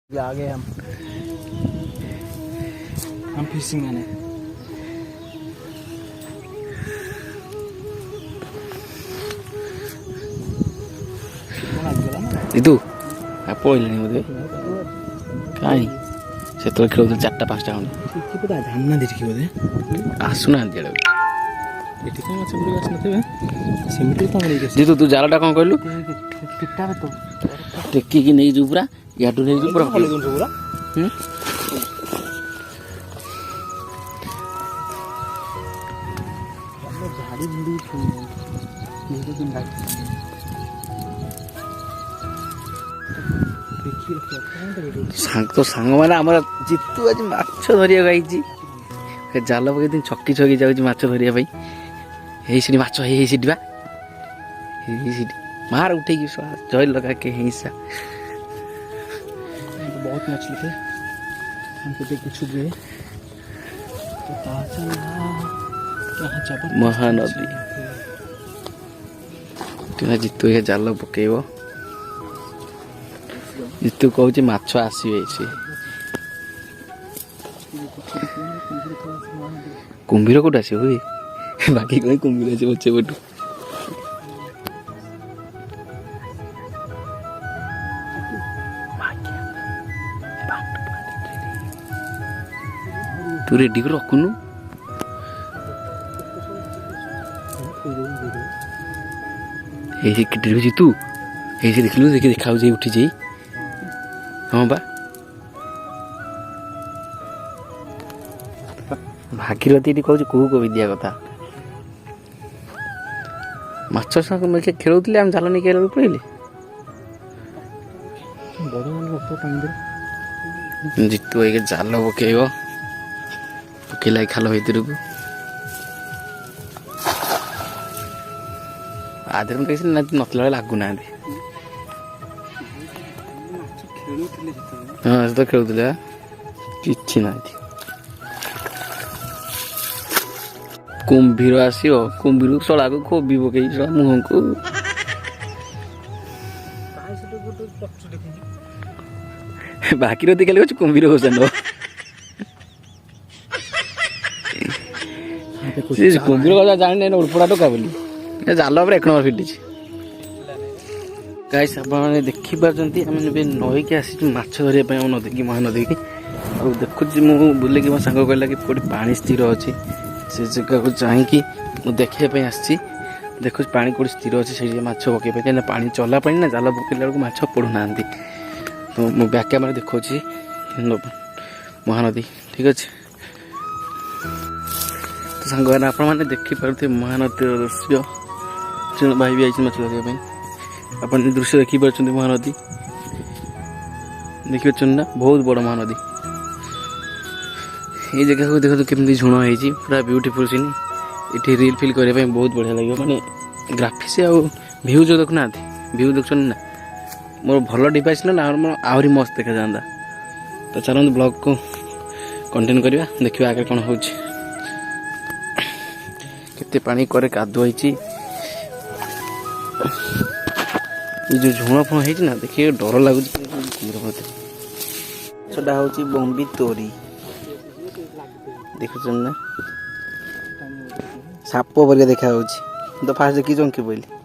आ गए हम फिशिंग आने तू पड़े बोधे कहीं से तो खेल 4टा 5टा खंडे धामना देखी बोधे आसुना एटी कौन माछ बुड़ी आसनथिबे सेमिति तो हम लेके जीतू तू जालटा कौन कहलु टिट्टा में तो टेकी की नहीं जू पूरा याडू नहीं जू पूरा ले दूं पूरा झाड़ी बुड़ी ये तो दिन लाग देखी सांग तो सांग माने हमर जीतू आज माछ धरिया गईची जाल पकई दिन छकी छकी जाउची माछ धरिया भाई हेई सिडी माछ हेई सिडी बा हेई सिडी मार उठेगी जय लगा के हिंसा बहुत मछली थे हमको देख के छुप गए महानदी तुना जीतू ये जाल पकेब जीतू कहूँ माछ आसवे कुंभीर कौट आस हुए बाकी कहीं कुंभीर आस बचे पटू तू रेडी कर रखुनु जीतू ये देखलु देखी देखा उठी जाई हाँ बा भागीरथी कहूँ कौ को विद्या कथा माछ संगे खेलुले आम जाल नहीं खेल पड़े जीतू ये जाल पकेब पकेला खाल भर को आधे नतला लगुना हाँ तो खेलुले कि ना कुंभीर आसो कुंभीर शला को खोबी पकई मुह को भागीरथी खाली अच्छे कुंभीर घोषण कुंभीर कथा जानी उड़पड़ा टोका बोली जाल पर 1 नंबर फिटी गाइस आप देखिपार नई के आसी माछ धरने नदी की महानदी की देखुची मुझे बुले मो सांग कहला कि कौट पानी स्थिर अच्छी से जगह को चाहिए मुझे देखापी आसी देखु पानी कौट स्थिर अच्छे से माछ पकई कहीं पानी चला पानी ना जाल पकड़ा बेलू माछ पड़ूना तो मुझे बैक कैमेरा देखा महानदी ठीक अच्छे तो सांग मैंने देखिपे महानदी दृश्य भाई भी आई माछ लगे आप दृश्य देखिपार महानदी देखिए ना बहुत बड़ महानदी ये जगह को देखो केमती झुण हो पूरा ब्यूटीफुल सीन ये रिल फिल करने बहुत बढ़िया लगे माने ग्राफिक्स आ भ्यू जो देखुना भ्यू देख ना मोर भल डिवाइस ना मोर आहरी मस्त देखा जाता तो चलते ब्लॉग को कंटिन्यू करवा देखिए आगे कौन हो केते पानी करे कादुआ जो झुण फुण है ना देखिए डर लगुच सेटा हूँ बम्बी तोरी देखुन ना साप पर देखा तो फास्ट देखी चंकी पहले